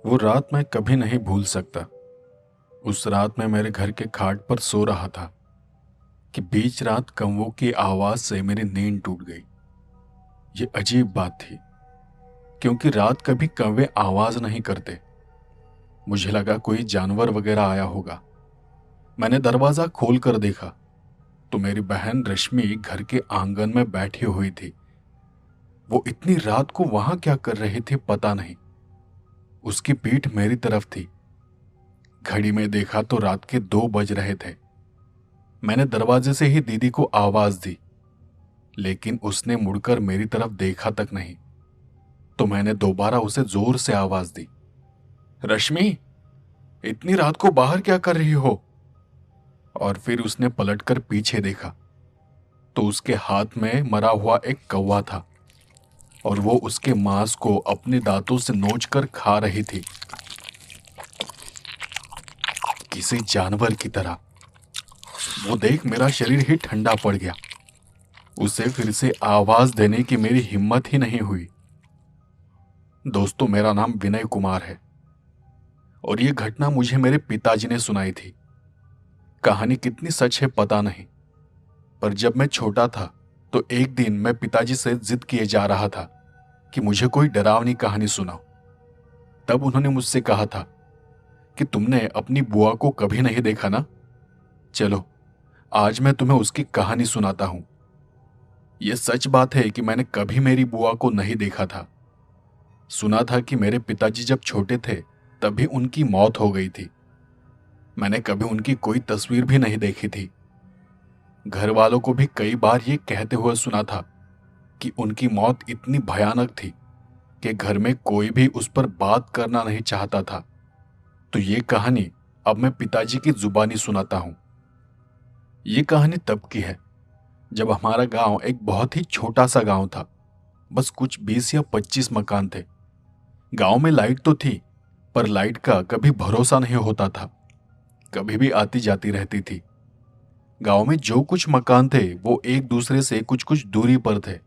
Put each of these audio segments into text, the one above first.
वो रात मैं कभी नहीं भूल सकता। उस रात मैं मेरे घर के खाट पर सो रहा था कि बीच रात कौवों की आवाज से मेरी नींद टूट गई। ये अजीब बात थी क्योंकि रात कभी कौवे आवाज नहीं करते। मुझे लगा कोई जानवर वगैरह आया होगा। मैंने दरवाजा खोल कर देखा तो मेरी बहन रश्मि घर के आंगन में बैठी हुई थी। वो इतनी रात को वहां क्या कर रही थी पता नहीं। उसकी पीठ मेरी तरफ थी। घड़ी में देखा तो रात के 2 बज रहे थे। मैंने दरवाजे से ही दीदी को आवाज दी, लेकिन उसने मुड़कर मेरी तरफ देखा तक नहीं। तो मैंने दोबारा उसे जोर से आवाज दी, रश्मि, इतनी रात को बाहर क्या कर रही हो? और फिर उसने पलटकर पीछे देखा तो उसके हाथ में मरा हुआ एक कौवा था और वो उसके मांस को अपने दांतों से नोच कर खा रही थी, किसी जानवर की तरह। वो देख मेरा शरीर ही ठंडा पड़ गया। उसे फिर से आवाज देने की मेरी हिम्मत ही नहीं हुई। दोस्तों, मेरा नाम विनय कुमार है और ये घटना मुझे मेरे पिताजी ने सुनाई थी। कहानी कितनी सच है पता नहीं, पर जब मैं छोटा था तो एक दिन मैं पिताजी से जिद किए जा रहा था कि मुझे कोई डरावनी कहानी सुनाओ। तब उन्होंने मुझसे कहा था कि तुमने अपनी बुआ को कभी नहीं देखा ना, चलो आज मैं तुम्हें उसकी कहानी सुनाता हूं। यह सच बात है कि मैंने कभी मेरी बुआ को नहीं देखा था। सुना था कि मेरे पिताजी जब छोटे थे तभी उनकी मौत हो गई थी। मैंने कभी उनकी कोई तस्वीर भी नहीं देखी थी। घर वालों को भी कई बार ये कहते हुए सुना था कि उनकी मौत इतनी भयानक थी कि घर में कोई भी उस पर बात करना नहीं चाहता था। तो ये कहानी अब मैं पिताजी की जुबानी सुनाता हूं। ये कहानी तब की है जब हमारा गांव एक बहुत ही छोटा सा गांव था। बस कुछ 20 या 25 मकान थे। गांव में लाइट तो थी, पर लाइट का कभी भरोसा नहीं होता था, कभी भी आती जाती रहती थी। गांव में जो कुछ मकान थे वो एक दूसरे से कुछ कुछ दूरी पर थे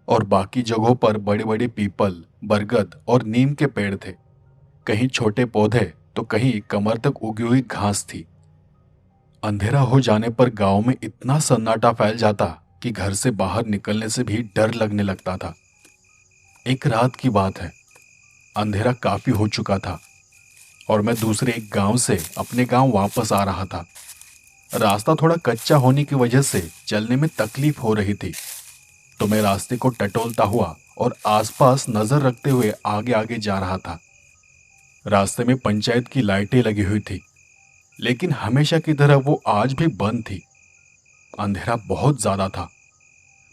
और बाकी जगहों पर बड़े बड़े पीपल, बरगद और नीम के पेड़ थे। कहीं छोटे पौधे तो कहीं कमर तक उगी हुई घास थी। अंधेरा हो जाने पर गांव में इतना सन्नाटा फैल जाता कि घर से बाहर निकलने से भी डर लगने लगता था। एक रात की बात है। अंधेरा काफी हो चुका था और मैं दूसरे एक गांव से अपने गांव वापस आ रहा था। रास्ता थोड़ा कच्चा होने की वजह से चलने में तकलीफ हो रही थी, तो मैं रास्ते को टटोलता हुआ और आसपास नजर रखते हुए आगे आगे जा रहा था। रास्ते में पंचायत की लाइटें लगी हुई थी, लेकिन हमेशा की तरह वो आज भी बंद थी। अंधेरा बहुत ज्यादा था,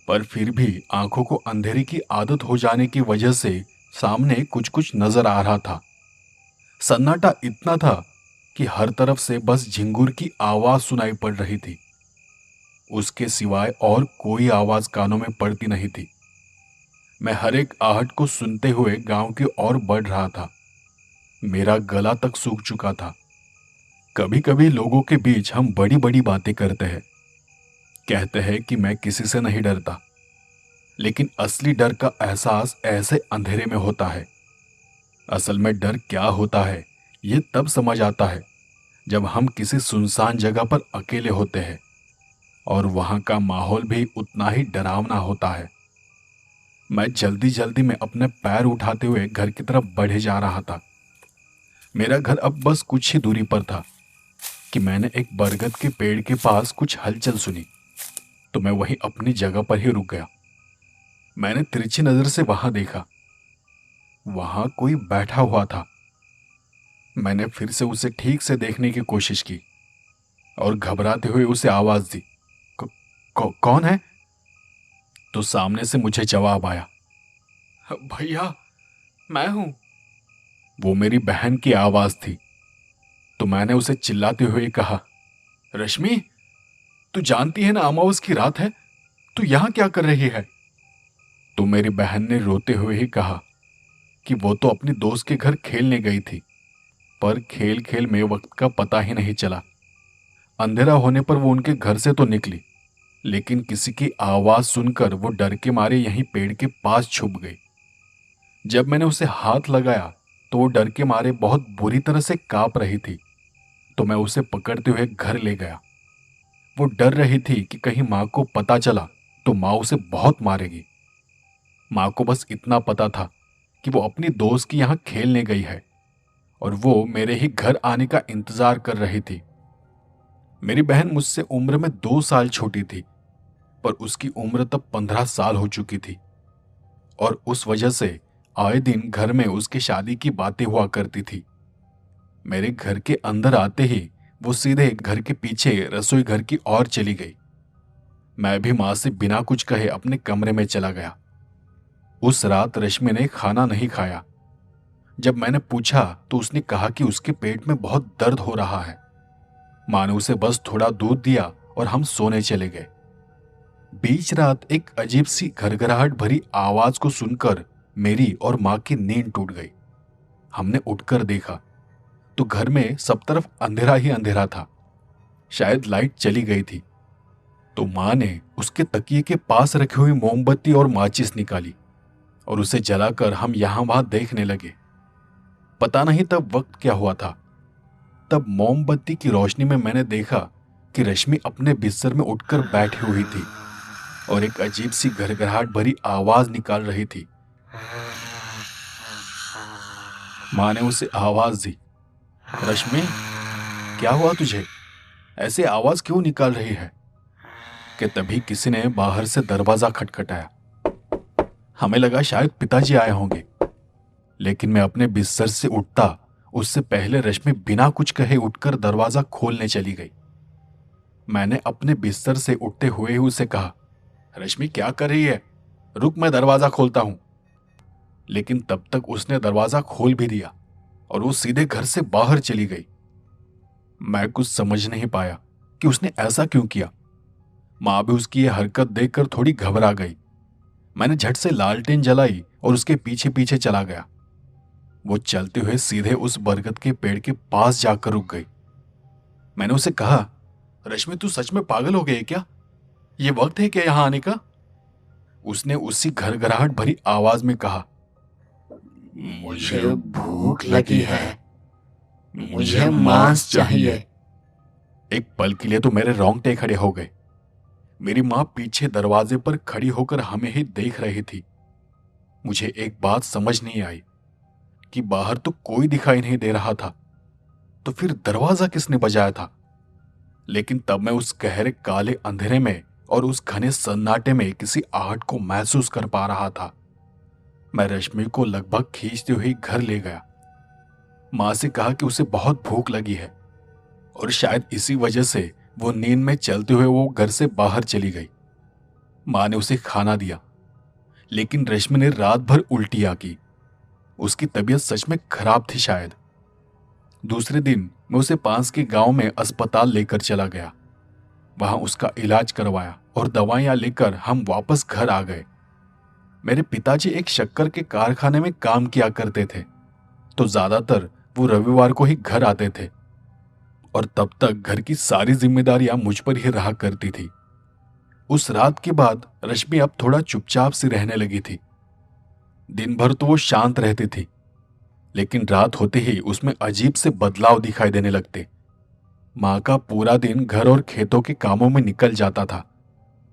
पर फिर भी आंखों को अंधेरे की आदत हो जाने की वजह से सामने कुछ कुछ नजर आ रहा था। सन्नाटा इतना था कि हर तरफ से बस झिंगुर की आवाज सुनाई पड़ रही थी। उसके सिवाय और कोई आवाज कानों में पड़ती नहीं थी। मैं हर एक आहट को सुनते हुए गांव की ओर बढ़ रहा था। मेरा गला तक सूख चुका था। कभी कभी लोगों के बीच हम बड़ी बड़ी बातें करते हैं, कहते हैं कि मैं किसी से नहीं डरता, लेकिन असली डर का एहसास ऐसे अंधेरे में होता है। असल में डर क्या होता है ये तब समझ आता है जब हम किसी सुनसान जगह पर अकेले होते हैं और वहां का माहौल भी उतना ही डरावना होता है। मैं जल्दी जल्दी में अपने पैर उठाते हुए घर की तरफ बढ़े जा रहा था। मेरा घर अब बस कुछ ही दूरी पर था कि मैंने एक बरगद के पेड़ के पास कुछ हलचल सुनी, तो मैं वहीं अपनी जगह पर ही रुक गया। मैंने तिरछी नजर से वहां देखा। वहां कोई बैठा हुआ था। मैंने फिर से उसे ठीक से देखने की कोशिश की और घबराते हुए उसे आवाज दी, कौन है? तो सामने से मुझे जवाब आया, भैया, मैं हूं। वो मेरी बहन की आवाज थी। तो मैंने उसे चिल्लाते हुए कहा, रश्मि, तू जानती है ना अमावस की रात है, तू यहां क्या कर रही है? तो मेरी बहन ने रोते हुए ही कहा कि वो तो अपनी दोस्त के घर खेलने गई थी, पर खेल खेल में वक्त का पता ही नहीं चला। अंधेरा होने पर वो उनके घर से तो निकली, लेकिन किसी की आवाज सुनकर वो डर के मारे यहीं पेड़ के पास छुप गई। जब मैंने उसे हाथ लगाया तो वो डर के मारे बहुत बुरी तरह से कांप रही थी। तो मैं उसे पकड़ते हुए घर ले गया। वो डर रही थी कि कहीं माँ को पता चला तो माँ उसे बहुत मारेगी। माँ को बस इतना पता था कि वो अपनी दोस्त की यहाँ खेलने गई है और वो मेरे ही घर आने का इंतजार कर रही थी। मेरी बहन मुझसे उम्र में 2 साल छोटी थी, पर उसकी उम्र तब 15 साल हो चुकी थी और उस वजह से आए दिन घर में उसकी शादी की बातें हुआ करती थी। मेरे घर के अंदर आते ही वो सीधे घर के पीछे रसोई घर की ओर चली गई। मैं भी माँ से बिना कुछ कहे अपने कमरे में चला गया। उस रात रश्मि ने खाना नहीं खाया। जब मैंने पूछा तो उसने कहा कि उसके पेट में बहुत दर्द हो रहा है। माँ ने उसे बस थोड़ा दूध दिया और हम सोने चले गए। बीच रात एक अजीब सी घरघराहट भरी आवाज को सुनकर मेरी और माँ की नींद टूट गई। हमने उठकर देखा तो घर में सब तरफ अंधेरा ही अंधेरा था। शायद लाइट चली गई थी। तो माँ ने उसके तकिए के पास रखी हुई मोमबत्ती और माचिस निकाली और उसे जलाकर हम यहां वहां देखने लगे। पता नहीं तब वक्त क्या हुआ था। तब मोमबत्ती की रोशनी में मैंने देखा कि रश्मि अपने बिस्तर में उठकर बैठी हुई थी और एक अजीब सी घरघराहट भरी आवाज निकाल रही थी। माँ ने उसे आवाज दी, रश्मि, क्या हुआ तुझे? ऐसे आवाज क्यों निकाल रही है? कि तभी किसी ने बाहर से दरवाजा खटखटाया। हमें लगा शायद पिताजी आए होंगे, लेकिन मैं अपने बिस्तर से उठता उससे पहले रश्मि बिना कुछ कहे उठकर दरवाजा खोलने चली गई। मैंने अपने बिस्तर से उठते हुए ही उसे कहा, रश्मि क्या कर रही है? रुक, मैं दरवाजा खोलता हूं। लेकिन तब तक उसने दरवाजा खोल भी दिया और वो सीधे घर से बाहर चली गई। मैं कुछ समझ नहीं पाया कि उसने ऐसा क्यों किया। माँ भी उसकी यह हरकत देखकर थोड़ी घबरा गई। मैंने झट से लालटेन जलाई और उसके पीछे पीछे चला गया। वो चलते हुए सीधे उस बरगद के पेड़ के पास जाकर रुक गई। मैंने उसे कहा, रश्मि तू सच में पागल हो गई है क्या? ये वक्त है क्या यहां आने का? उसने उसी घरघराहट भरी आवाज में कहा, मुझे भूख लगी है, मुझे मांस चाहिए। एक पल के लिए तो मेरे रोंगटे खड़े हो गए। मेरी माँ पीछे दरवाजे पर खड़ी होकर हमें ही देख रही थी। मुझे एक बात समझ नहीं आई कि बाहर तो कोई दिखाई नहीं दे रहा था, तो फिर दरवाजा किसने बजाया था? लेकिन तब मैं उस गहरे काले अंधेरे में और उस घने सन्नाटे में किसी आहट को महसूस कर पा रहा था। मैं रश्मि को लगभग खींचते हुए घर ले गया। माँ से कहा कि उसे बहुत भूख लगी है और शायद इसी वजह से वो नींद में चलते हुए वो घर से बाहर चली गई। माँ ने उसे खाना दिया, लेकिन रश्मि ने रात भर उल्टियां की। उसकी तबीयत सच में खराब थी शायद। दूसरे दिन मैं उसे पास के गांव में अस्पताल लेकर चला गया। वहां उसका इलाज करवाया और दवाइयां लेकर हम वापस घर आ गए। मेरे पिताजी एक शक्कर के कारखाने में काम किया करते थे, तो ज्यादातर वो रविवार को ही घर आते थे और तब तक घर की सारी जिम्मेदारियां मुझ पर ही रहा करती थी। उस रात के बाद रश्मि अब थोड़ा चुपचाप सी रहने लगी थी। दिन भर तो वो शांत रहती थी, लेकिन रात होते ही उसमें अजीब से बदलाव दिखाई देने लगते। माँ का पूरा दिन घर और खेतों के कामों में निकल जाता था,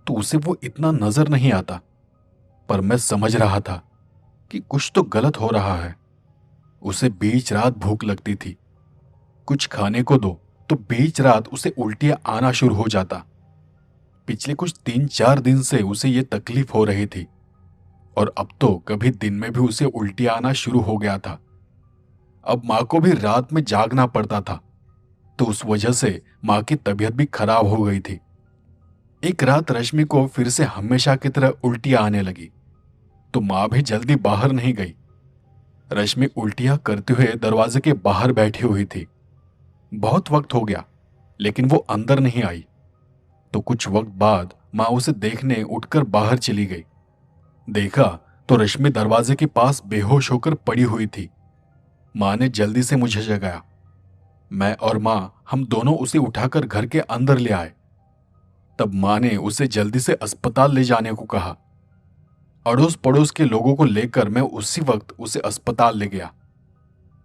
तो उसे वो इतना नजर नहीं आता, पर मैं समझ रहा था कि कुछ तो गलत हो रहा है। उसे बीच रात भूख लगती थी। कुछ खाने को दो तो बीच रात उसे उल्टियां आना शुरू हो जाता। पिछले कुछ 3-4 दिन से उसे ये तकलीफ हो रही थी और अब तो कभी दिन में भी उसे उल्टियां आना शुरू हो गया था। अब माँ को भी रात में जागना पड़ता था, तो उस वजह से माँ की तबीयत भी खराब हो गई थी। एक रात रश्मि को फिर से हमेशा की तरह उल्टियां आने लगी, तो माँ भी जल्दी बाहर नहीं गई। रश्मि उल्टियां करते हुए दरवाजे के बाहर बैठी हुई थी। बहुत वक्त हो गया, लेकिन वो अंदर नहीं आई। तो कुछ वक्त बाद माँ उसे देखने उठकर बाहर चली गई। देखा तो रश्मि दरवाजे के पास बेहोश होकर पड़ी हुई थी। माँ ने जल्दी से मुझे जगाया। मैं और माँ हम दोनों उसे उठाकर घर के अंदर ले आए। तब माँ ने उसे जल्दी से अस्पताल ले जाने को कहा। अड़ोस पड़ोस के लोगों को लेकर मैं उसी वक्त उसे अस्पताल ले गया।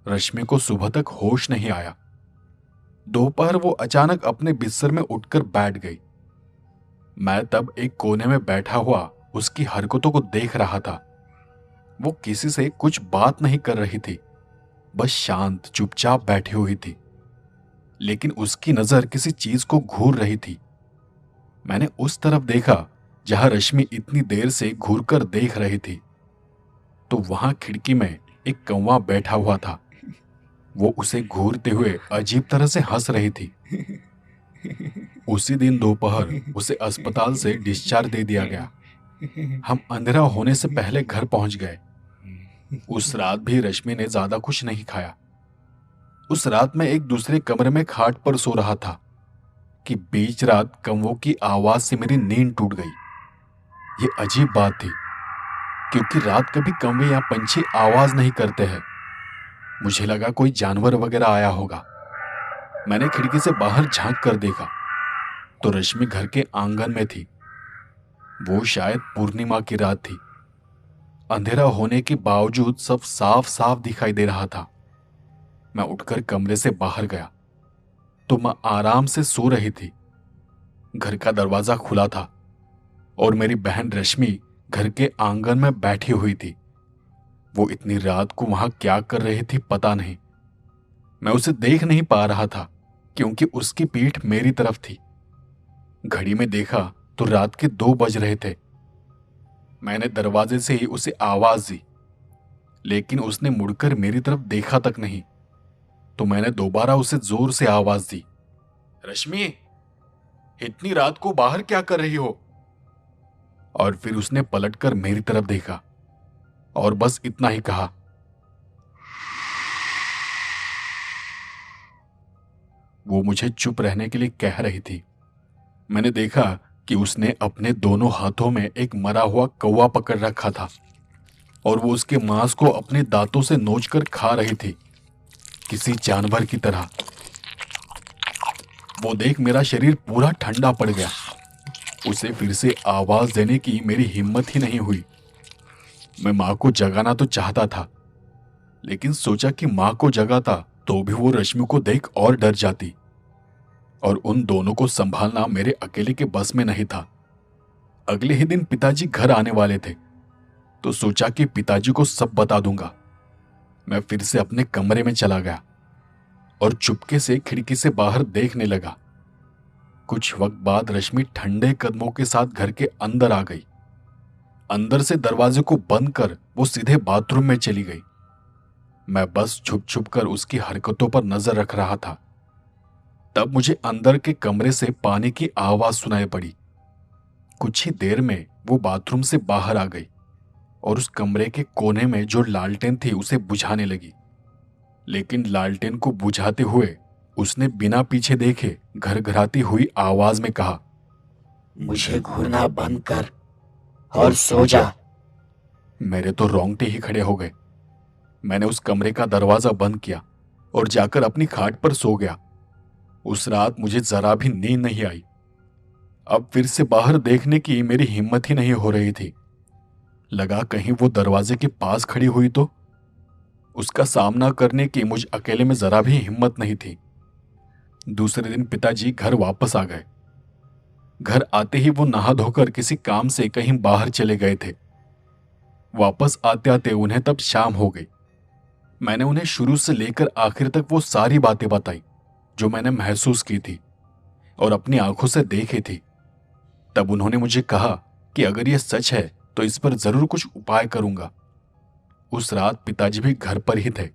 रश्मि को सुबह तक होश नहीं आया। दोपहर वो अचानक अपने बिस्तर में उठकर बैठ गई। मैं तब एक कोने में बैठा हुआ उसकी हरकतों को देख रहा था। वो किसी से कुछ बात नहीं कर रही थी, बस शांत चुपचाप बैठी हुई थी, लेकिन उसकी नजर किसी चीज को घूर रही थी। मैंने उस तरफ देखा जहां रश्मि इतनी देर से घूरकर देख रही थी, तो वहां खिड़की में एक कौवा बैठा हुआ था। वो उसे घूरते हुए अजीब तरह से हंस रही थी। उसी दिन दोपहर उसे अस्पताल से डिस्चार्ज दे दिया गया। हम अंधेरा होने से पहले घर पहुंच गए। उस रात भी रश्मि ने ज्यादा कुछ नहीं खाया। उस रात मैं एक दूसरे कमरे में खाट पर सो रहा था कि बीच रात कौवों की आवाज से मेरी नींद टूट गई। ये अजीब बात थी, क्योंकि रात कभी कौवे या पंछी आवाज नहीं करते हैं। मुझे लगा कोई जानवर वगैरह आया होगा। मैंने खिड़की से बाहर झांक कर देखा तो रश्मि घर के आंगन में थी। वो शायद पूर्णिमा की रात थी। अंधेरा होने के बावजूद सब साफ साफ दिखाई दे रहा था। मैं उठकर कमरे से बाहर गया तो मां आराम से सो रही थी। घर का दरवाजा खुला था और मेरी बहन रश्मि घर के आंगन में बैठी हुई थी। वो इतनी रात को वहां क्या कर रही थी पता नहीं। मैं उसे देख नहीं पा रहा था क्योंकि उसकी पीठ मेरी तरफ थी। घड़ी में देखा तो रात के 2 बज रहे थे। मैंने दरवाजे से ही उसे आवाज दी, लेकिन उसने मुड़कर मेरी तरफ देखा तक नहीं। तो मैंने दोबारा उसे जोर से आवाज दी, रश्मि, इतनी रात को बाहर क्या कर रही हो? और फिर उसने पलटकर मेरी तरफ देखा और बस इतना ही कहा। वो मुझे चुप रहने के लिए कह रही थी। मैंने देखा कि उसने अपने दोनों हाथों में एक मरा हुआ कौवा पकड़ रखा था और वो उसके मांस को अपने दांतों से नोचकर खा रही थी, किसी जानवर की तरह। वो देख मेरा शरीर पूरा ठंडा पड़ गया। उसे फिर से आवाज देने की मेरी हिम्मत ही नहीं हुई। मैं मां को जगाना तो चाहता था, लेकिन सोचा कि मां को जगाता तो भी वो रश्मि को देख और डर जाती, और उन दोनों को संभालना मेरे अकेले के बस में नहीं था। अगले ही दिन पिताजी घर आने वाले थे, तो सोचा कि पिताजी को सब बता दूंगा। मैं फिर से अपने कमरे में चला गया और चुपके से खिड़की से बाहर देखने लगा। कुछ वक्त बाद रश्मि ठंडे कदमों के साथ घर के अंदर आ गई। अंदर से दरवाजे को बंद कर वो सीधे बाथरूम में चली गई। मैं बस छुप छुप कर उसकी हरकतों पर नजर रख रहा था। तब मुझे अंदर के कमरे से पानी की आवाज सुनाई पड़ी। कुछ ही देर में वो बाथरूम से बाहर आ गई और उस कमरे के कोने में जो लालटेन थी उसे बुझाने लगी। लेकिन लालटेन को बुझाते हुए उसने बिना पीछे देखे घरघराती हुई आवाज में कहा, मुझे घूरना बंद कर और सो जा। मेरे तो रोंगटे ही खड़े हो गए। मैंने उस कमरे का दरवाजा बंद किया और जाकर अपनी खाट पर सो गया। उस रात मुझे जरा भी नींद नहीं आई। अब फिर से बाहर देखने की मेरी हिम्मत ही नहीं हो रही थी। लगा कहीं वो दरवाजे के पास खड़ी हुई तो। उसका सामना करने की मुझ अकेले में जरा भी हिम्मत नहीं थी। दूसरे दिन पिताजी घर वापस आ गए। घर आते ही वो नहा धोकर किसी काम से कहीं बाहर चले गए थे। वापस आते आते उन्हें तब शाम हो गई। मैंने उन्हें शुरू से लेकर आखिर तक वो सारी बातें बताई जो मैंने महसूस की थी और अपनी आंखों से देखी थी। तब उन्होंने मुझे कहा कि अगर यह सच है तो इस पर जरूर कुछ उपाय करूंगा। उस रात पिताजी भी घर पर ही थे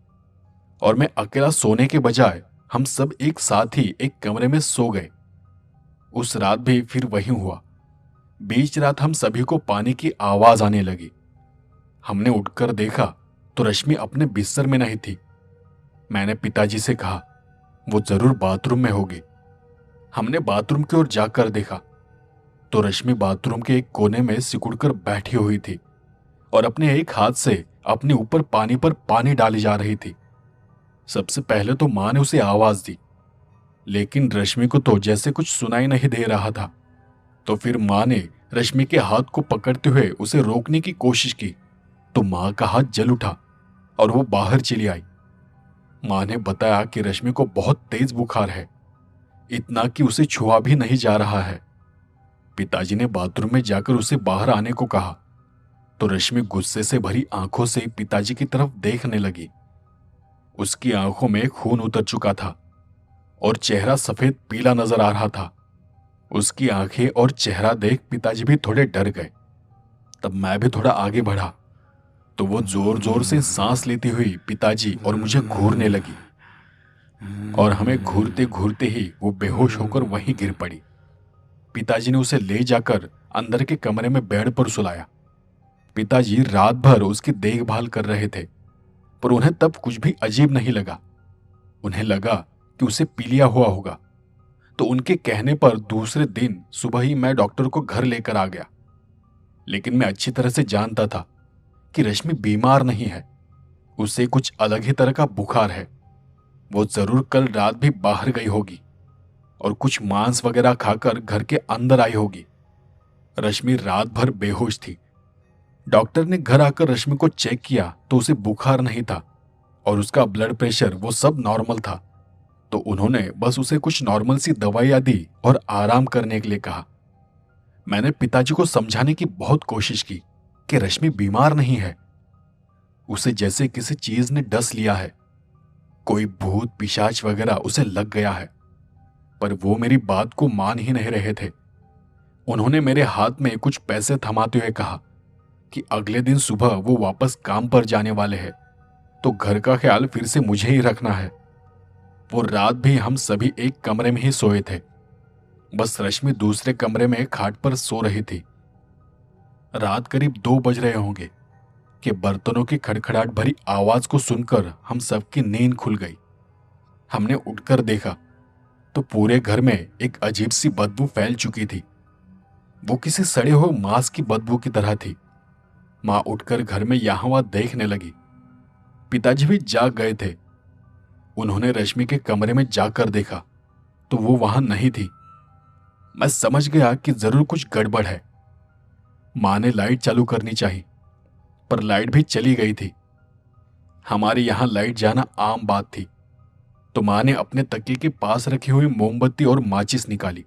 और मैं अकेला सोने के बजाय हम सब एक साथ ही एक कमरे में सो गए। उस रात भी फिर वही हुआ। बीच रात हम सभी को पानी की आवाज आने लगी। हमने उठकर देखा तो रश्मि अपने बिस्तर में नहीं थी। मैंने पिताजी से कहा, वो जरूर बाथरूम में होगी। हमने बाथरूम की ओर जाकर देखा तो रश्मि बाथरूम के एक कोने में सिकुड़कर बैठी हुई थी और अपने एक हाथ से अपने ऊपर पानी पर पानी डाली जा रही थी। सबसे पहले तो मां ने उसे आवाज दी, लेकिन रश्मि को तो जैसे कुछ सुनाई नहीं दे रहा था। तो फिर मां ने रश्मि के हाथ को पकड़ते हुए उसे रोकने की कोशिश की तो मां का हाथ जल उठा और वो बाहर चली आई। माँ ने बताया कि रश्मि को बहुत तेज बुखार है, इतना कि उसे छुआ भी नहीं जा रहा है। पिताजी ने बाथरूम में जाकर उसे बाहर आने को कहा तो रश्मि गुस्से से भरी आंखों से पिताजी की तरफ देखने लगी। उसकी आंखों में खून उतर चुका था और चेहरा सफेद पीला नजर आ रहा था। उसकी आंखें और चेहरा देख पिताजी भी थोड़े डर गए। तब मैं भी थोड़ा आगे बढ़ा तो वो जोर जोर से सांस लेती हुई पिताजी और मुझे घूरने लगी और हमें घूरते घूरते ही वो बेहोश होकर वहीं गिर पड़ी। पिताजी ने उसे ले जाकर अंदर के कमरे में बेड पर सुलाया। पिताजी रात भर उसकी देखभाल कर रहे थे, पर उन्हें तब कुछ भी अजीब नहीं लगा। उन्हें लगा कि उसे पीलिया हुआ होगा, तो उनके कहने पर दूसरे दिन सुबह ही मैं डॉक्टर को घर लेकर आ गया। लेकिन मैं अच्छी तरह से जानता था कि रश्मि बीमार नहीं है, उसे कुछ अलग ही तरह का बुखार है। वो जरूर कल रात भी बाहर गई होगी और कुछ मांस वगैरह खाकर घर के अंदर आई होगी। रश्मि रात भर बेहोश थी। डॉक्टर ने घर आकर रश्मि को चेक किया तो उसे बुखार नहीं था और उसका ब्लड प्रेशर वो सब नॉर्मल था। तो उन्होंने बस उसे कुछ नॉर्मल सी दवाइयां दी और आराम करने के लिए कहा। मैंने पिताजी को समझाने की बहुत कोशिश की कि रश्मि बीमार नहीं है, उसे जैसे किसी चीज ने डस लिया है, कोई भूत पिशाच वगैरह उसे लग गया है। पर वो मेरी बात को मान ही नहीं रहे थे। उन्होंने मेरे हाथ में कुछ पैसे थमाते हुए कहा कि अगले दिन सुबह वो वापस काम पर जाने वाले हैं, तो घर का ख्याल फिर से मुझे ही रखना है। वो रात भी हम सभी एक कमरे में ही सोए थे, बस रश्मि दूसरे कमरे में खाट पर सो रही थी। रात करीब 2 बज रहे होंगे कि बर्तनों की खड़खड़ाहट भरी आवाज को सुनकर हम सबकी नींद खुल गई। हमने उठकर देखा तो पूरे घर में एक अजीब सी बदबू फैल चुकी थी। वो किसी सड़े हुए मांस की बदबू की तरह थी। मां उठकर घर में यहां वहां देखने लगी। पिताजी भी जाग गए थे। उन्होंने रश्मि के कमरे में जाकर देखा तो वो वहां नहीं थी। मैं समझ गया कि जरूर कुछ गड़बड़ है। मां ने लाइट चालू करनी चाहिए, पर लाइट भी चली गई थी। हमारे यहां लाइट जाना आम बात थी, तो मां ने अपने तकिए के पास रखी हुई मोमबत्ती और माचिस निकाली।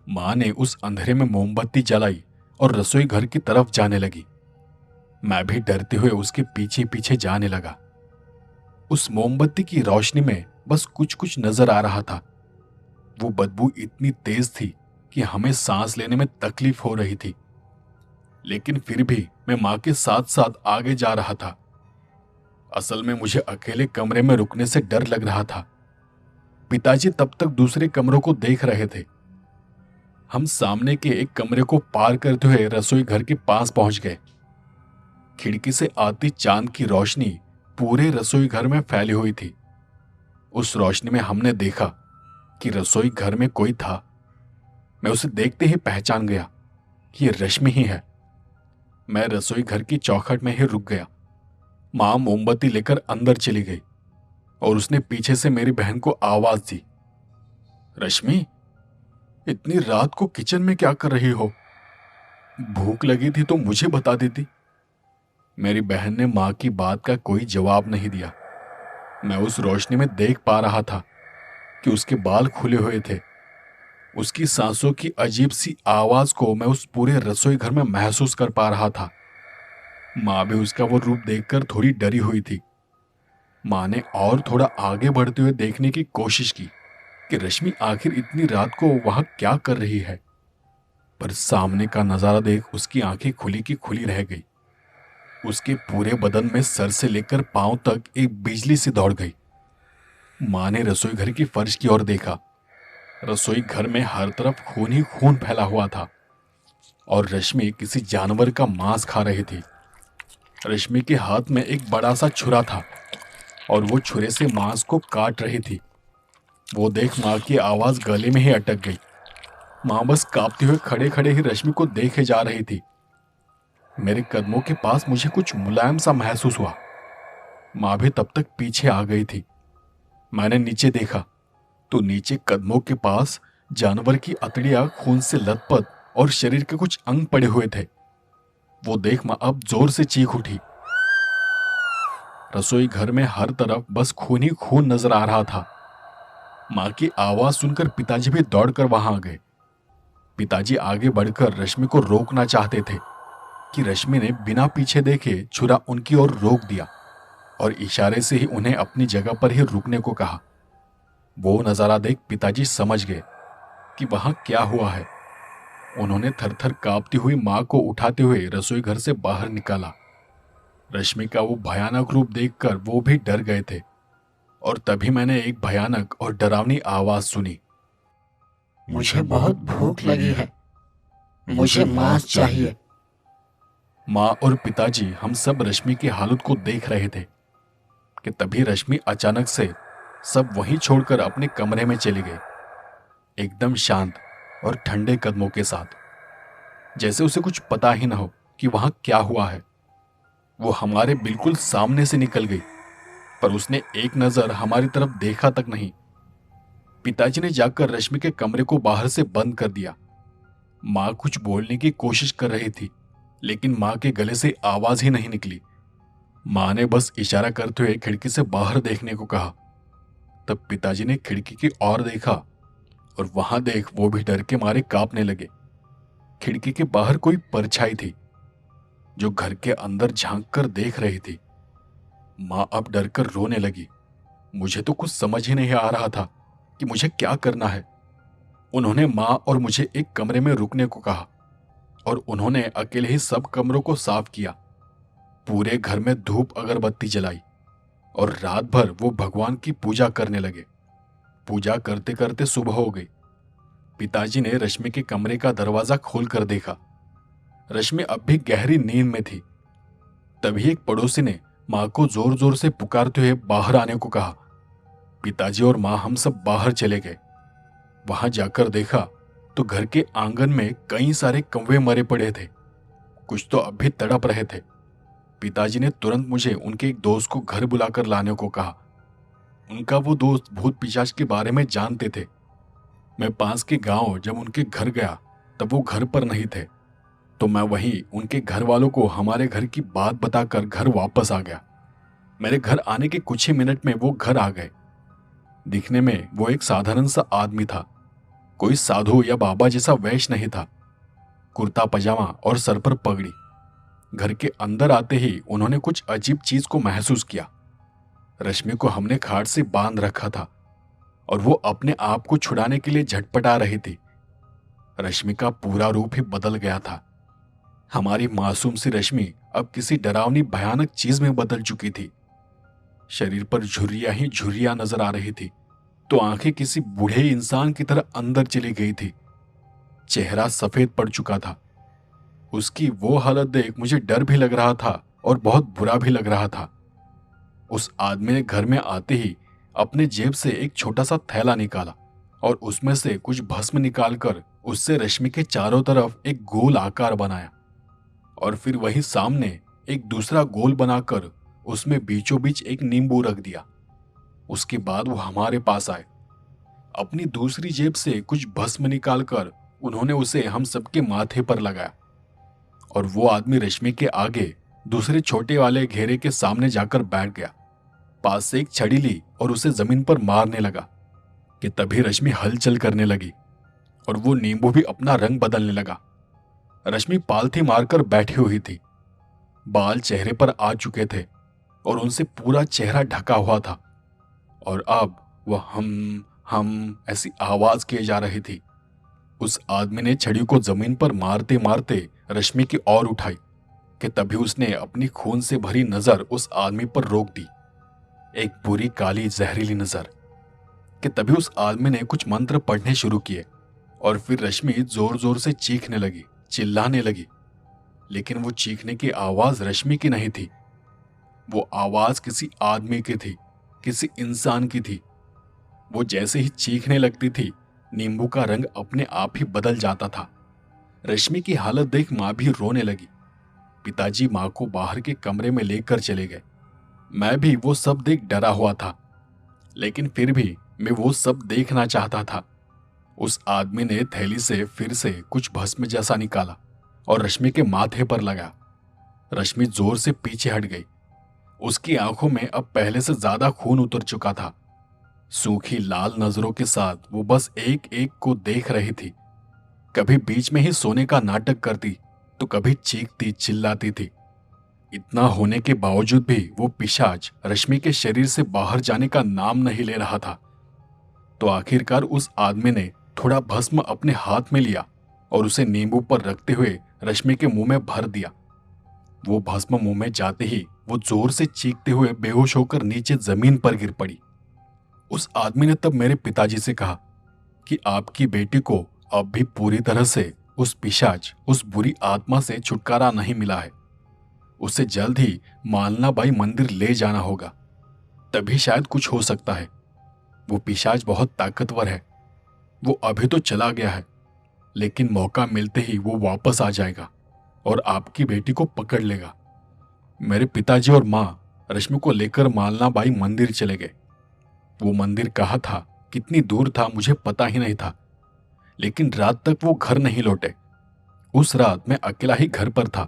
मां ने उस अंधेरे में मोमबत्ती जलाई और रसोई घर की तरफ जाने लगी। मैं भी डरते हुए उसके पीछे पीछे जाने लगा। उस मोमबत्ती की रोशनी में बस कुछ कुछ नजर आ रहा था। वो बदबू इतनी तेज थी कि हमें सांस लेने में तकलीफ हो रही थी, लेकिन फिर भी मैं मां के साथ साथ आगे जा रहा था। असल में मुझे अकेले कमरे में रुकने से डर लग रहा था। पिताजी तब तक दूसरे कमरों को देख रहे थे। हम सामने के एक कमरे को पार करते हुए रसोई घर के पास पहुंच गए। खिड़की से आती चांद की रोशनी पूरे रसोई घर में फैली हुई थी। उस रोशनी में हमने देखा कि रसोई घर में कोई था। मैं उसे देखते ही पहचान गया कि ये रश्मि ही है। मैं रसोई घर की चौखट में ही रुक गया। मां मोमबत्ती लेकर अंदर चली गई और उसने पीछे से मेरी बहन को आवाज दी, रश्मि, इतनी रात को किचन में क्या कर रही हो? भूख लगी थी तो मुझे बता देती। मेरी बहन ने मां की बात का कोई जवाब नहीं दिया। मैं उस रोशनी में देख पा रहा था कि उसके बाल खुले हुए थे। उसकी सांसों की अजीब सी आवाज को मैं उस पूरे रसोई घर में महसूस कर पा रहा था। मां भी उसका वो रूप देखकर थोड़ी डरी हुई थी। मां ने और थोड़ा आगे बढ़ते हुए देखने की कोशिश की कि रश्मि आखिर इतनी रात को वहां क्या कर रही है, पर सामने का नजारा देख उसकी आंखें खुली की खुली रह गई। उसके पूरे बदन में सर से लेकर पांव तक एक बिजली सी दौड़ गई। मां ने रसोई घर की फर्श की ओर देखा। रसोई घर में हर तरफ खून ही खून फैला हुआ था और रश्मि किसी जानवर का मांस खा रही थी। रश्मि के हाथ में एक बड़ा सा छुरा था और वो छुरे से मांस को काट रही थी। वो देख मां की आवाज गले में ही अटक गई। मां बस कांपते हुए खड़े खड़े ही रश्मि को देखे जा रही थी। मेरे कदमों के पास मुझे कुछ मुलायम सा महसूस हुआ। मां भी तब तक पीछे आ गई थी। मैंने नीचे देखा तो नीचे कदमों के पास जानवर की अतड़ियां खून से लथपथ और शरीर के कुछ अंग पड़े हुए थे। वो देख मां अब जोर से चीख उठी। रसोई घर में हर तरफ बस खून ही खून नजर आ रहा था। माँ की आवाज सुनकर पिताजी भी दौड़कर वहां आ गए। पिताजी आगे बढ़कर रश्मि को रोकना चाहते थे कि रश्मि ने बिना पीछे देखे छुरा उनकी ओर रोक दिया और इशारे से ही उन्हें अपनी जगह पर ही रुकने को कहा। वो नजारा देख पिताजी समझ गए कि वहां क्या हुआ है। उन्होंने थरथर कांपती हुई मां को उठाते हुए रसोई घर से बाहर निकाला। रश्मि का वो भयानक रूप देखकर वो भी डर गए थे और तभी मैंने एक भयानक और डरावनी आवाज सुनी। मुझे बहुत भूख लगी है, मुझे मांस चाहिए। माँ और पिताजी हम सब रश्मि की हालत को देख रहे थे कि तभी रश्मि अचानक से सब वहीं छोड़कर अपने कमरे में चली गई, एकदम शांत और ठंडे कदमों के साथ, जैसे उसे कुछ पता ही ना हो कि वहां क्या हुआ है। वो हमारे बिल्कुल सामने से निकल गई, पर उसने एक नजर हमारी तरफ देखा तक नहीं। पिताजी ने जाकर रश्मि के कमरे को बाहर से बंद कर दिया। माँ कुछ बोलने की कोशिश कर रही थी, लेकिन माँ के गले से आवाज ही नहीं निकली। माँ ने बस इशारा करते हुए खिड़की से बाहर देखने को कहा। तब पिताजी ने खिड़की की ओर देखा और वहां देख वो भी डर के मारे कांपने लगे। खिड़की के बाहर कोई परछाई थी जो घर के अंदर झांक कर देख रही थी। माँ अब डर कर रोने लगी। मुझे तो कुछ समझ ही नहीं आ रहा था कि मुझे क्या करना है। उन्होंने माँ और मुझे एक कमरे में रुकने को कहा और उन्होंने अकेले ही सब कमरों को साफ किया। पूरे घर में धूप अगरबत्ती जलाई और रात भर वो भगवान की पूजा करने लगे। पूजा करते करते सुबह हो गई। पिताजी ने रश्मि के कमरे का दरवाजा खोलकर देखा। रश्मि अब भी गहरी नींद में थी। तभी एक पड़ोसी ने माँ को जोर जोर से पुकारते हुए बाहर आने को कहा। पिताजी और माँ हम सब बाहर चले गए। वहां जाकर देखा तो घर के आंगन में कई सारे कौवे मरे पड़े थे। कुछ तो अब भी तड़प रहे थे। पिताजी ने तुरंत मुझे उनके एक दोस्त को घर बुलाकर लाने को कहा। उनका वो दोस्त भूत पिशाच के बारे में जानते थे। मैं पास के गांव जब उनके घर गया तब वो घर पर नहीं थे, तो मैं वहीं उनके घर वालों को हमारे घर की बात बताकर घर वापस आ गया। मेरे घर आने के कुछ ही मिनट में वो घर आ गए। दिखने में वो एक साधारण सा आदमी था, कोई साधु या बाबा जैसा वेश नहीं था। कुर्ता पजामा और सर पर पगड़ी। घर के अंदर आते ही उन्होंने कुछ अजीब चीज को महसूस किया। रश्मि को हमने खाट से बांध रखा था और वो अपने आप को छुड़ाने के लिए झटपटा रही थी। रश्मि का पूरा रूप ही बदल गया था। हमारी मासूम सी रश्मि अब किसी डरावनी भयानक चीज में बदल चुकी थी। शरीर पर झुर्रियां ही झुर्रियां नजर आ रही थी, तो आंखें किसी बूढ़े इंसान की तरह अंदर चली गई थी। चेहरा सफेद पड़ चुका था। उसकी वो हालत देख मुझे डर भी लग रहा था और बहुत बुरा भी लग रहा था। उस आदमी ने घर में आते ही अपने जेब से एक छोटा सा थैला निकाला और उसमें से कुछ भस्म निकालकर उससे रश्मि के चारों तरफ एक गोल आकार बनाया और फिर वही सामने एक दूसरा गोल बनाकर उसमें बीचों बीच एक नींबू रख दिया। उसके बाद वो हमारे पास आए। अपनी दूसरी जेब से कुछ भस्म निकालकर उन्होंने उसे हम सबके माथे पर लगाया और वो आदमी रश्मि के आगे दूसरे छोटे वाले घेरे के सामने जाकर बैठ गया। पास से एक छड़ी ली और उसे जमीन पर मारने लगा कि तभी रश्मि हलचल करने लगी और वो नींबू भी अपना रंग बदलने लगा। रश्मि पालथी मारकर बैठी हुई थी। बाल चेहरे पर आ चुके थे और उनसे पूरा चेहरा ढका हुआ था और अब वह हम ऐसी आवाज किए जा रही थी। उस आदमी ने छड़ी को जमीन पर मारते मारते रश्मि की ओर उठाई कि तभी उसने अपनी खून से भरी नजर उस आदमी पर रोक दी, एक बुरी काली जहरीली नजर। कि तभी उस आदमी ने कुछ मंत्र पढ़ने शुरू किए और फिर रश्मि जोर जोर से चीखने लगी, चिल्लाने लगी। लेकिन वो चीखने की आवाज रश्मि की नहीं थी। वो आवाज किसी आदमी की थी, किसी इंसान की थी। वो जैसे ही चीखने लगती थी, नींबू का रंग अपने आप ही बदल जाता था। रश्मि की हालत देख माँ भी रोने लगी। पिताजी माँ को बाहर के कमरे में लेकर चले गए। मैं भी वो सब देख डरा हुआ था, लेकिन फिर भी मैं वो सब देखना चाहता था। उस आदमी ने थैली से फिर से कुछ भस्म जैसा निकाला और रश्मि के माथे पर लगा। रश्मि जोर से पीछे हट गई उसकी आंखों में अब पहले से ज्यादा खून उतर चुका था। सूखी लाल नजरों के साथ वो बस एक एक को देख रही थी। कभी बीच में ही सोने का नाटक करती तो कभी चीखती चिल्लाती थी। इतना होने के बावजूद भी वो पिशाच रश्मि के शरीर से बाहर जाने का नाम नहीं ले रहा था। तो आखिरकार उस आदमी ने थोड़ा भस्म अपने हाथ में लिया और उसे नींबू पर रखते हुए रश्मि के मुंह में भर दिया। वो भस्म मुंह में जाते ही वो जोर से चीखते हुए बेहोश होकर नीचे जमीन पर गिर पड़ी। उस आदमी ने तब मेरे पिताजी से कहा कि आपकी बेटी को अब भी पूरी तरह से उस पिशाच, उस बुरी आत्मा से छुटकारा नहीं मिला है। उसे जल्द ही मालनाबाई मंदिर ले जाना होगा, तभी शायद कुछ हो सकता है। वो पिशाच बहुत ताकतवर है। वो अभी तो चला गया है, लेकिन मौका मिलते ही वो वापस आ जाएगा और आपकी बेटी को पकड़ लेगा। मेरे पिताजी और माँ रश्मि को लेकर मालनाबाई मंदिर चले गए। वो मंदिर कहाँ था, कितनी दूर था, मुझे पता ही नहीं था। लेकिन रात तक वो घर नहीं लौटे। उस रात मैं अकेला ही घर पर था।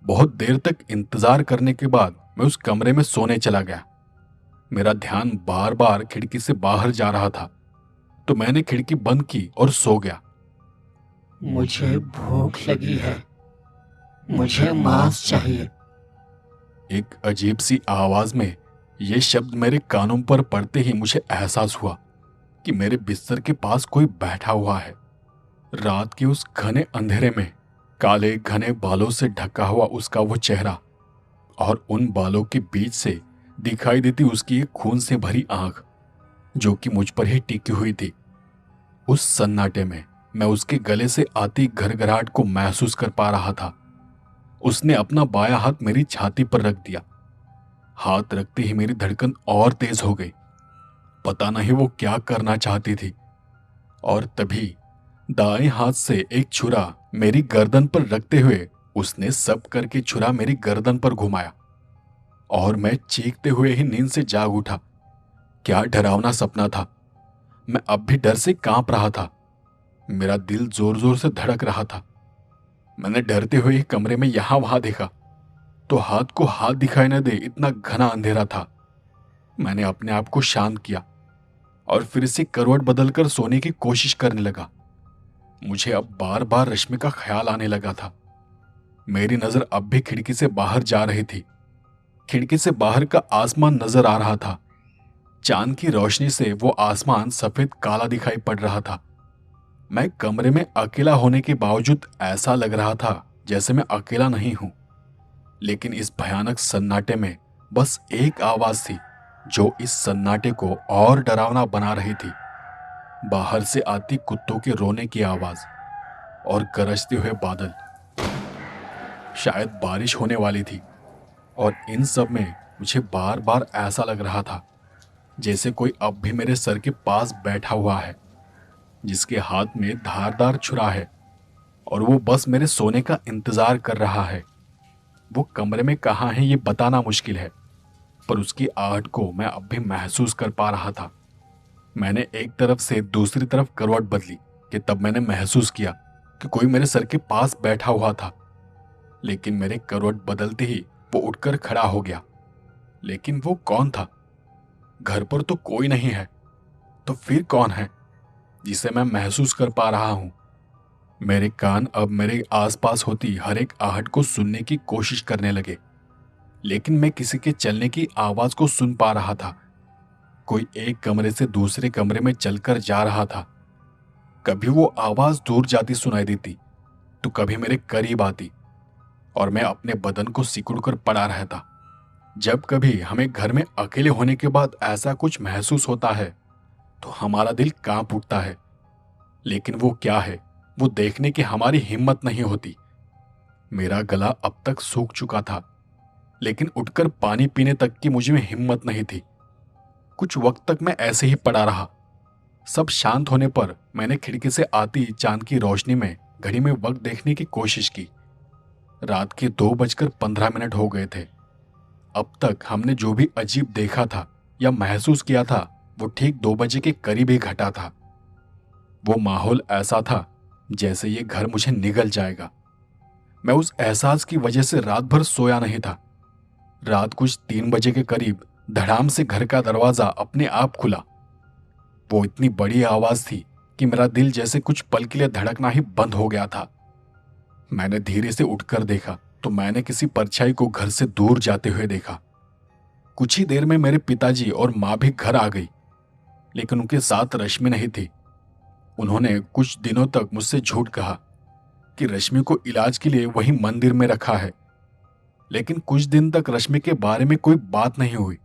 बहुत देर तक इंतजार करने के बाद मैं उस कमरे में सोने चला गया। मेरा ध्यान बार बार खिड़की से बाहर जा रहा था, तो मैंने खिड़की बंद की और सो गया। मुझे भूख लगी है, मुझे मांस चाहिए। एक अजीब सी आवाज में ये शब्द मेरे कानों पर पड़ते ही मुझे एहसास हुआ कि मेरे बिस्तर के पास कोई बैठा हुआ है। रात के उस घने अंधेरे में काले घने बालों से ढका हुआ उसका वो चेहरा और उन बालों के बीच से दिखाई देती उसकी एक खून से भरी आंख, जो कि मुझ पर ही टिकी हुई थी। उस सन्नाटे में मैं उसके गले से आती घरघराहट को महसूस कर पा रहा था। उसने अपना बायां हाथ मेरी छाती पर रख दिया। हाथ रखते ही मेरी धड़कन और तेज हो गई। पता नहीं वो क्या करना चाहती थी। और तभी दाएं हाथ से एक छुरा मेरी गर्दन पर रखते हुए उसने सब करके छुरा मेरी गर्दन पर घुमाया और मैं चीखते हुए ही नींद से जाग उठा। क्या डरावना सपना था। मैं अब भी डर से कांप रहा था। मेरा दिल जोर जोर से धड़क रहा था। मैंने डरते हुए ही कमरे में यहां वहां देखा, तो हाथ को हाथ दिखाई न दे इतना घना अंधेरा था। मैंने अपने आप को शांत किया और फिर से करवट बदलकर सोने की कोशिश करने लगा। मुझे अब बार बार रश्मि का ख्याल आने लगा था। मेरी नजर अब भी खिड़की से बाहर जा रही थी। खिड़की से बाहर का आसमान नजर आ रहा था। चांद की रोशनी से वो आसमान सफेद काला दिखाई पड़ रहा था। मैं कमरे में अकेला होने के बावजूद ऐसा लग रहा था जैसे मैं अकेला नहीं हूं। लेकिन इस भयानक सन्नाटे में बस एक आवाज थी जो इस सन्नाटे को और डरावना बना रही थी। बाहर से आती कुत्तों के रोने की आवाज और गरजते हुए बादल। शायद बारिश होने वाली थी और इन सब में मुझे बार बार ऐसा लग रहा था जैसे कोई अब भी मेरे सर के पास बैठा हुआ है, जिसके हाथ में धारदार छुरा है और वो बस मेरे सोने का इंतजार कर रहा है। वो कमरे में कहाँ है ये बताना मुश्किल है, पर उसकी आहट को मैं अब भी महसूस कर पा रहा था। मैंने एक तरफ से दूसरी तरफ करवट बदली कि तब मैंने महसूस किया कि कोई मेरे सर के पास बैठा हुआ था। लेकिन मेरे करवट बदलते ही वो उठकर खड़ा हो गया। लेकिन वो कौन था? घर पर तो कोई नहीं है, तो फिर कौन है जिसे मैं महसूस कर पा रहा हूं? मेरे कान अब मेरे आसपास होती हर एक आहट को सुनने की कोशिश करने लगे, लेकिन मैं किसी के चलने की आवाज को सुन पा रहा था। कोई एक कमरे से दूसरे कमरे में चलकर जा रहा था। कभी वो आवाज दूर जाती सुनाई देती, तो कभी मेरे करीब आती और मैं अपने बदन को सिकुड़कर पड़ा रहता। जब कभी हमें घर में अकेले होने के बाद ऐसा कुछ महसूस होता है तो हमारा दिल कांप उठता है। लेकिन वो क्या है, वो देखने की हमारी हिम्मत नहीं होती। मेरा गला अब तक सूख चुका था, लेकिन उठकर पानी पीने तक की मुझ में हिम्मत नहीं थी। कुछ वक्त तक मैं ऐसे ही पड़ा रहा। सब शांत होने पर मैंने खिड़की से आती चांद की रोशनी में घड़ी में वक्त देखने की कोशिश की। रात के 2:15 हो गए थे। अब तक हमने जो भी अजीब देखा था या महसूस किया था वो ठीक 2 बजे के करीब ही घटा था। वो माहौल ऐसा था जैसे ये घर मुझे निगल जाएगा। मैं उस एहसास की वजह से रात भर सोया नहीं था। रात कुछ 3 बजे के करीब धड़ाम से घर का दरवाजा अपने आप खुला। वो इतनी बड़ी आवाज थी कि मेरा दिल जैसे कुछ पल के लिए धड़कना ही बंद हो गया था। मैंने धीरे से उठकर देखा तो मैंने किसी परछाई को घर से दूर जाते हुए देखा। कुछ ही देर में मेरे पिताजी और माँ भी घर आ गई, लेकिन उनके साथ रश्मि नहीं थी। उन्होंने कुछ दिनों तक मुझसे झूठ कहा कि रश्मि को इलाज के लिए वही मंदिर में रखा है, लेकिन कुछ दिन तक रश्मि के बारे में कोई बात नहीं हुई।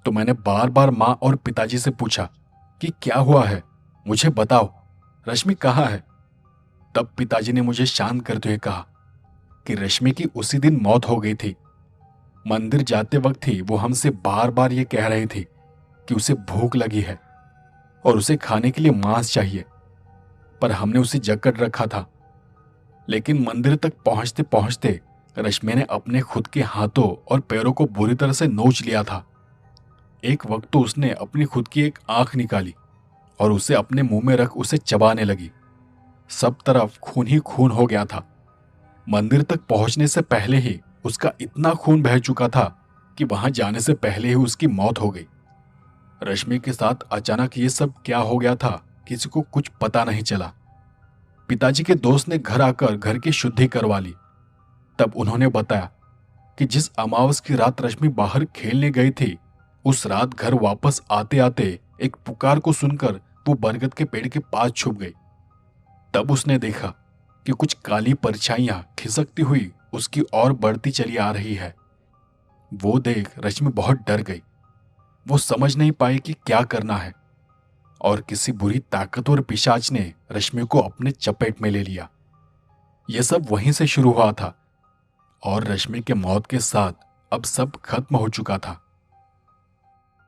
तो मैंने बार बार माँ और पिताजी से पूछा कि क्या हुआ है, मुझे बताओ, रश्मि कहाँ है। तब पिताजी ने मुझे शांत करते हुए कहा कि रश्मि की उसी दिन मौत हो गई थी। मंदिर जाते वक्त ही वो हमसे बार बार ये कह रही थी कि उसे भूख लगी है और उसे खाने के लिए मांस चाहिए, पर हमने उसे जकड़ रखा था। लेकिन मंदिर तक पहुंचते पहुंचते रश्मि ने अपने खुद के हाथों और पैरों को बुरी तरह से नोच लिया था। एक वक्त तो उसने अपनी खुद की एक आंख निकाली और उसे अपने मुंह में रख उसे चबाने लगी। सब तरफ खून ही खून हो गया था। मंदिर तक पहुंचने से पहले ही उसका इतना खून बह चुका था कि वहां जाने से पहले ही उसकी मौत हो गई। रश्मि के साथ अचानक ये सब क्या हो गया था, किसी को कुछ पता नहीं चला। पिताजी के दोस्त ने घर आकर घर की शुद्धि करवा ली। तब उन्होंने बताया कि जिस अमावस की रात रश्मि बाहर खेलने गई थी, उस रात घर वापस आते आते एक पुकार को सुनकर वो बरगद के पेड़ के पास छुप गई। तब उसने देखा कि कुछ काली परछाइयां खिसकती हुई उसकी ओर बढ़ती चली आ रही है। वो देख रश्मि बहुत डर गई। वो समझ नहीं पाई कि क्या करना है, और किसी बुरी ताकतवर पिशाच ने रश्मि को अपने चपेट में ले लिया। यह सब वहीं से शुरू हुआ था और रश्मि के मौत के साथ अब सब खत्म हो चुका था।